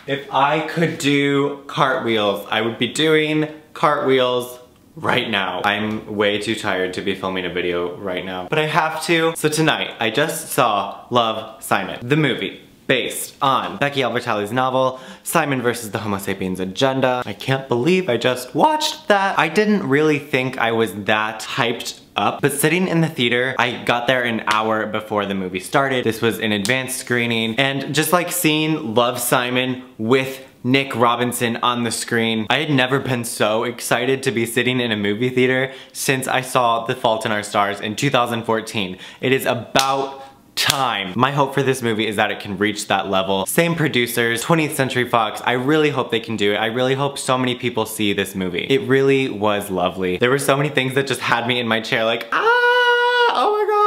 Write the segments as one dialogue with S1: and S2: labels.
S1: If I could do cartwheels, I would be doing cartwheels right now. I'm way too tired to be filming a video right now, but I have to. So tonight, I just saw Love, Simon, the movie based on Becky Albertalli's novel, Simon versus the Homo Sapiens Agenda. I can't believe I just watched that. I didn't really think I was that hyped up, but sitting in the theater, I got there an hour before the movie started. This was an advanced screening, and just like seeing Love, Simon with Nick Robinson on the screen, I had never been so excited to be sitting in a movie theater since I saw The Fault in Our Stars in 2014. It is about time. My hope for this movie is that it can reach that level. Same producers, 20th Century Fox. I really hope they can do it. I really hope so many people see this movie. It really was lovely. There were so many things that just had me in my chair like, oh my god.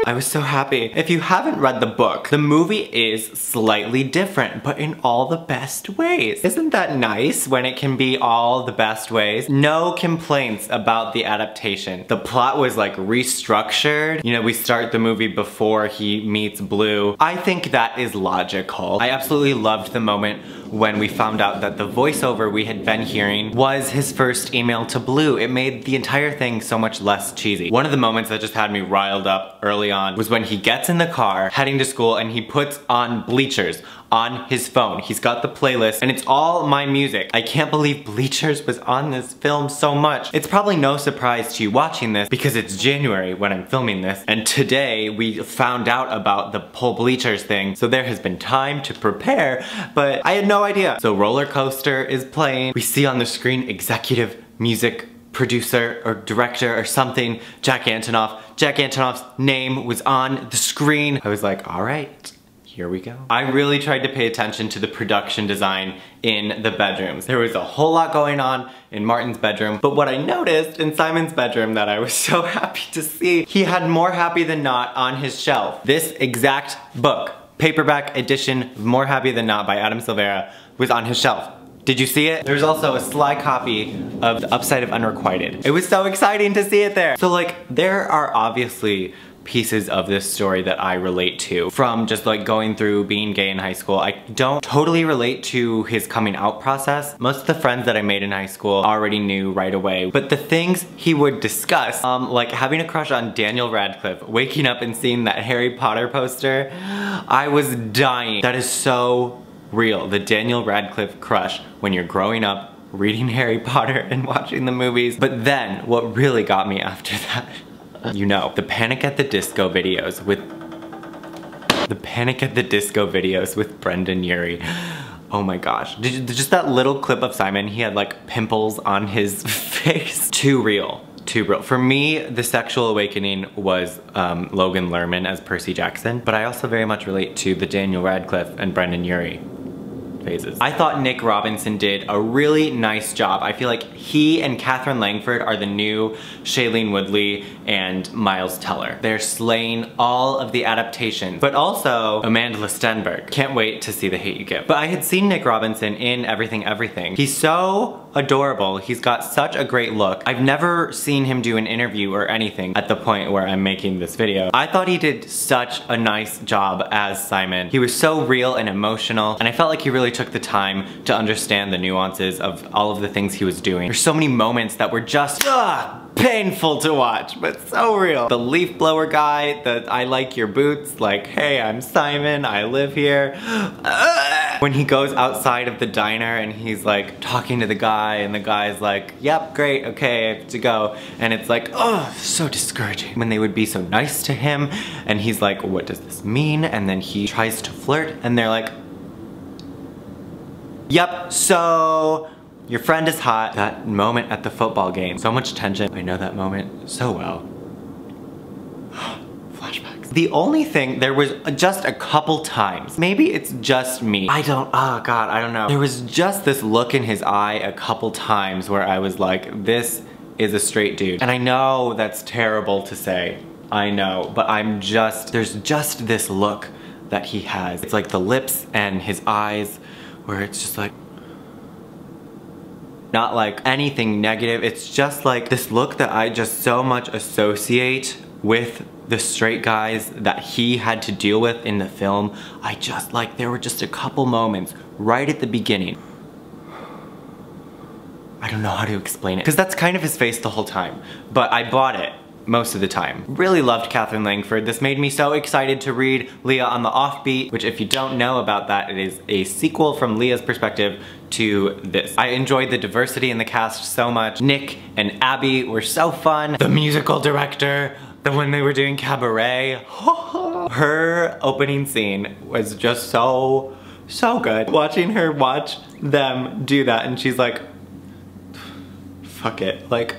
S1: I was so happy. If you haven't read the book, the movie is slightly different, but in all the best ways. Isn't that nice when it can be all the best ways? No complaints about the adaptation. The plot was like restructured. You know, we start the movie before he meets Blue. I think that is logical. I absolutely loved the moment when we found out that the voiceover we had been hearing was his first email to Blue. It made the entire thing so much less cheesy. One of the moments that just had me riled up early on was when he gets in the car heading to school and he puts on Bleachers on his phone. He's got the playlist and it's all my music. I can't believe Bleachers was on this film so much. It's probably no surprise to you watching this because it's January when I'm filming this, and today we found out about the whole Bleachers thing, so there has been time to prepare, but I had no idea. So Roller Coaster is playing. We see on the screen executive music producer or director or something, Jack Antonoff. Jack Antonoff's name was on the screen. I was like, all right, here we go. I really tried to pay attention to the production design in the bedrooms. There was a whole lot going on in Martin's bedroom, but what I noticed in Simon's bedroom that I was so happy to see, he had More Happy Than Not on his shelf. This exact book, paperback edition, More Happy Than Not by Adam Silvera, was on his shelf. Did you see it? There's also a sly copy of The Upside of Unrequited. It was so exciting to see it there. So like, there are obviously pieces of this story that I relate to from just like going through being gay in high school. I don't totally relate to his coming out process. Most of the friends that I made in high school already knew right away, but the things he would discuss, like having a crush on Daniel Radcliffe, waking up and seeing that Harry Potter poster, I was dying. That is so real. The Daniel Radcliffe crush when you're growing up, reading Harry Potter and watching the movies. But then what really got me after that, you know, the Panic at the Disco videos with Brendan Urie. Oh my gosh. Just that little clip of Simon, he had like pimples on his face. Too real. Too real. For me, the sexual awakening was Logan Lerman as Percy Jackson, but I also very much relate to the Daniel Radcliffe and Brendan Urie phases. I thought Nick Robinson did a really nice job. I feel like he and Catherine Langford are the new Shailene Woodley and Miles Teller. They're slaying all of the adaptations, but also Amanda Stenberg. Can't wait to see The Hate U Give. But I had seen Nick Robinson in Everything Everything. He's so adorable. He's got such a great look. I've never seen him do an interview or anything at the point where I'm making this video. I thought he did such a nice job as Simon. He was so real and emotional, and I felt like he really took the time to understand the nuances of all of the things he was doing. There's so many moments that were just painful to watch, but so real. The leaf blower guy, the I like your boots, like, hey, I'm Simon, I live here. When he goes outside of the diner and he's like talking to the guy and the guy's like, yep, great, okay, I have to go. And it's like, oh, so discouraging. When they would be so nice to him and he's like, what does this mean? And then he tries to flirt and they're like, yep, so your friend is hot. That moment at the football game, so much tension. I know that moment so well. Flashbacks. The only thing, there was just a couple times, maybe it's just me. Oh God, I don't know. There was just this look in his eye a couple times where I was like, this is a straight dude. And I know that's terrible to say. I know, but there's just this look that he has. It's like the lips and his eyes where it's just like, not like anything negative, it's just like this look that I just so much associate with the straight guys that he had to deal with in the film, there were just a couple moments right at the beginning. I don't know how to explain it, because that's kind of his face the whole time, but I bought it most of the time. Really loved Katherine Langford. This made me so excited to read Leah on the Offbeat, which if you don't know about that, it is a sequel from Leah's perspective to this. I enjoyed the diversity in the cast so much. Nick and Abby were so fun. The musical director, when they were doing Cabaret, her opening scene was just so good. Watching her watch them do that, and she's like, fuck it, like,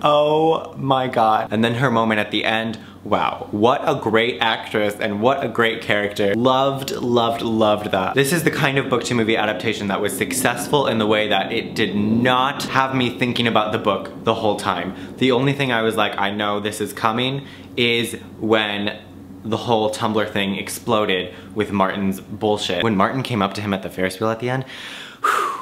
S1: oh my god. And then her moment at the end, wow, what a great actress and what a great character. Loved that. This is the kind of book to movie adaptation that was successful in the way that it did not have me thinking about the book the whole time. The only thing I was like, I know this is coming, is when the whole Tumblr thing exploded with Martin's bullshit. When Martin came up to him at the Ferris wheel at the end,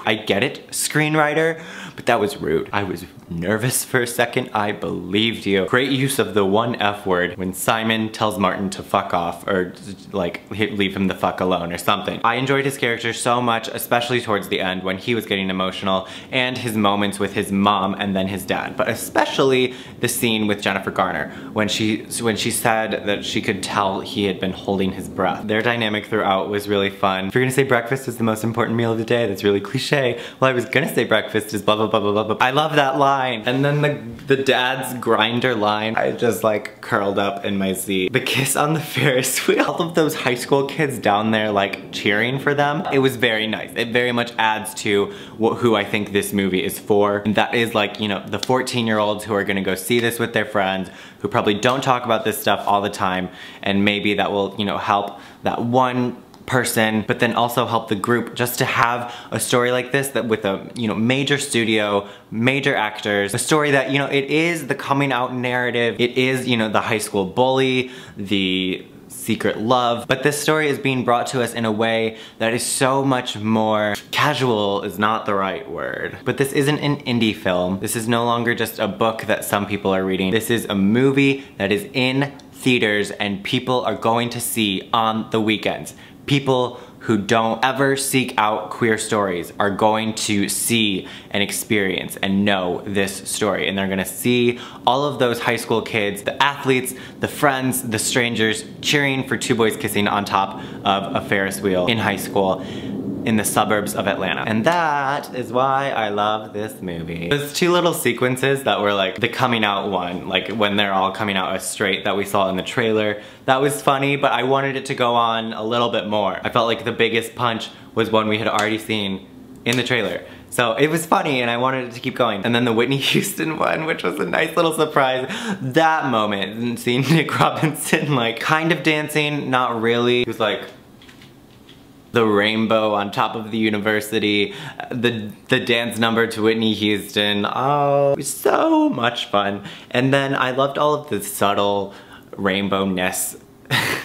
S1: I get it, screenwriter, but that was rude. I was nervous for a second. I believed you. Great use of the one F word when Simon tells Martin to fuck off, or like leave him the fuck alone or something. I enjoyed his character so much, especially towards the end when he was getting emotional, and his moments with his mom and then his dad, but especially the scene with Jennifer Garner when she said that she could tell he had been holding his breath. Their dynamic throughout was really fun. If you're gonna say breakfast is the most important meal of the day, that's really cliche. Well, I was gonna say breakfast is blah blah blah blah blah. I love that line. And then the dad's grinder line, I just like curled up in my seat. The kiss on the Ferris wheel. All of those high school kids down there like cheering for them. It was very nice. It very much adds to who I think this movie is for. And that is like, you know, the 14-year-olds who are gonna go see this with their friends, who probably don't talk about this stuff all the time, and maybe that will, you know, help that one person, but then also help the group just to have a story like this, that with a, you know, major studio, major actors, a story that, you know, it is the coming out narrative, it is, you know, the high school bully, the secret love, but this story is being brought to us in a way that is so much more casual, is not the right word. But this isn't an indie film. This is no longer just a book that some people are reading. This is a movie that is in theaters and people are going to see on the weekends. People who don't ever seek out queer stories are going to see and experience and know this story, and they're gonna see all of those high school kids, the athletes, the friends, the strangers, cheering for two boys kissing on top of a Ferris wheel in high school in the suburbs of Atlanta. And that is why I love this movie. There's two little sequences that were like the coming out one, like when they're all coming out as straight that we saw in the trailer. That was funny, but I wanted it to go on a little bit more. I felt like the biggest punch was one we had already seen in the trailer. So it was funny and I wanted it to keep going. And then the Whitney Houston one, which was a nice little surprise. That moment, and seeing Nick Robinson like kind of dancing, not really. He was like, the rainbow on top of the university, the dance number to Whitney Houston. Oh, it was so much fun. And then I loved all of the subtle rainbow-ness,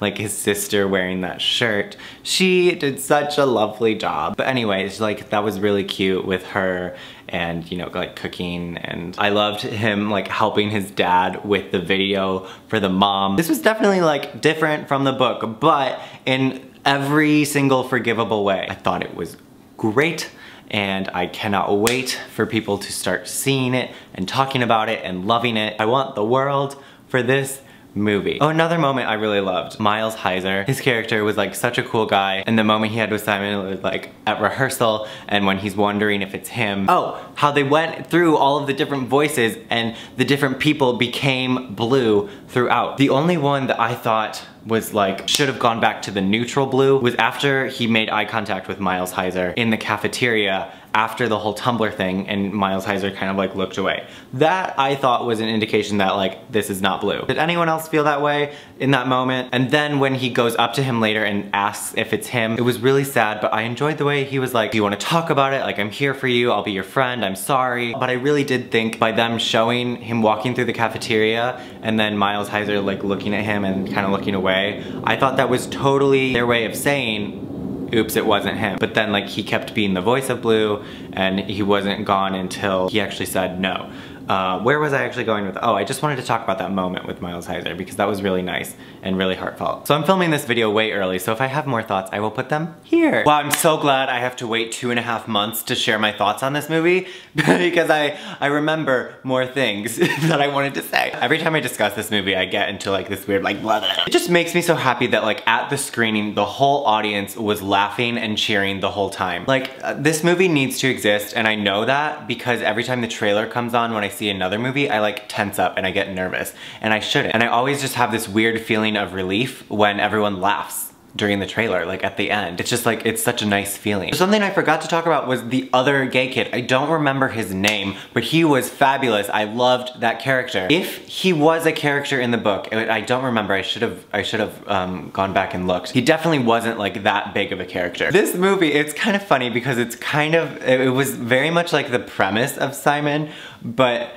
S1: like his sister wearing that shirt. She did such a lovely job. But anyways, like that was really cute with her and, you know, like cooking, and I loved him like helping his dad with the video for the mom. This was definitely like different from the book, but in every single forgivable way. I thought it was great, and I cannot wait for people to start seeing it and talking about it and loving it. I want the world for this movie. Oh, another moment I really loved. Miles Heiser. His character was like such a cool guy, and the moment he had with Simon was like at rehearsal, and when he's wondering if it's him. Oh, how they went through all of the different voices and the different people became blue throughout. The only one that I thought was like, should have gone back to the neutral blue was after he made eye contact with Miles Heiser in the cafeteria after the whole Tumblr thing, and Miles Heiser kind of like looked away. That I thought was an indication that like, this is not blue. Did anyone else feel that way in that moment? And then when he goes up to him later and asks if it's him, it was really sad, but I enjoyed the way he was like, do you want to talk about it? Like, I'm here for you, I'll be your friend, I'm sorry. But I really did think by them showing him walking through the cafeteria and then Miles Heiser like looking at him and kind of looking away, I thought that was totally their way of saying, oops, it wasn't him. But then like he kept being the voice of blue and he wasn't gone until he actually said no. where was I actually going with, oh, I just wanted to talk about that moment with Miles Heiser because that was really nice and really heartfelt. So I'm filming this video way early, so if I have more thoughts, I will put them here. Wow, I'm so glad I have to wait 2.5 months to share my thoughts on this movie because I remember more things that I wanted to say. Every time I discuss this movie, I get into like this weird like blah, blah, blah. It just makes me so happy that like at the screening, the whole audience was laughing and cheering the whole time. Like this movie needs to exist, and I know that because every time the trailer comes on when I see another movie, I like tense up and I get nervous, and I shouldn't. And I always just have this weird feeling of relief when everyone laughs during the trailer, like at the end. It's just like, it's such a nice feeling. Something I forgot to talk about was the other gay kid. I don't remember his name, but he was fabulous. I loved that character. If he was a character in the book, I don't remember. I should have gone back and looked. He definitely wasn't like that big of a character. This movie, it's kind of funny because it's kind of, it was very much like the premise of Simon, but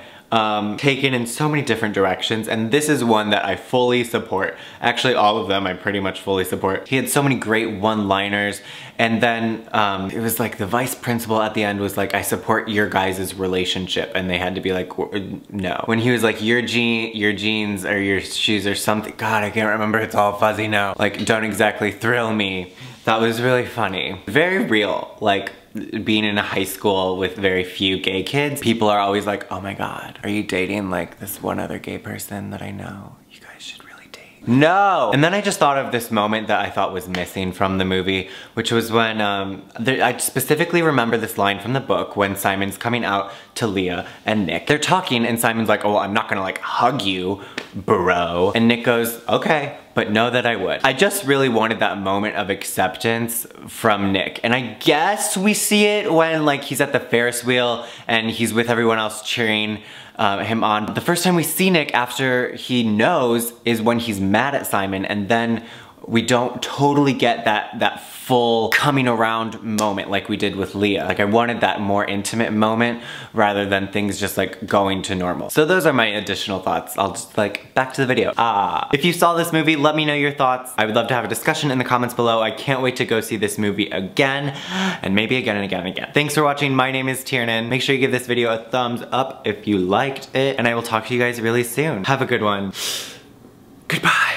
S1: taken in so many different directions, and this is one that I fully support. Actually, all of them I pretty much fully support. He had so many great one-liners, and then it was like the vice principal at the end was like, I support your guys' relationship, and they had to be like, no. When he was like, your jeans or your shoes or something, God, I can't remember, it's all fuzzy now. Like, don't exactly thrill me. That was really funny. Very real, like, being in a high school with very few gay kids, people are always like, oh my God, are you dating like this one other gay person that I know? You guys should really date. No! And then I just thought of this moment that I thought was missing from the movie, which was when, I specifically remember this line from the book when Simon's coming out to Leah and Nick. They're talking and Simon's like, oh, I'm not gonna like hug you, bro. And Nick goes, okay, but know that I would. I just really wanted that moment of acceptance from Nick. And I guess we see it when like he's at the Ferris wheel and he's with everyone else cheering him on. The first time we see Nick after he knows is when he's mad at Simon, and then we don't totally get that full coming around moment like we did with Leah. Like I wanted that more intimate moment rather than things just like going to normal. So those are my additional thoughts. I'll just like, back to the video. If you saw this movie, let me know your thoughts. I would love to have a discussion in the comments below. I can't wait to go see this movie again, and maybe again and again and again. Thanks for watching. My name is Tiernan. Make sure you give this video a thumbs up if you liked it, and I will talk to you guys really soon. Have a good one. Goodbye.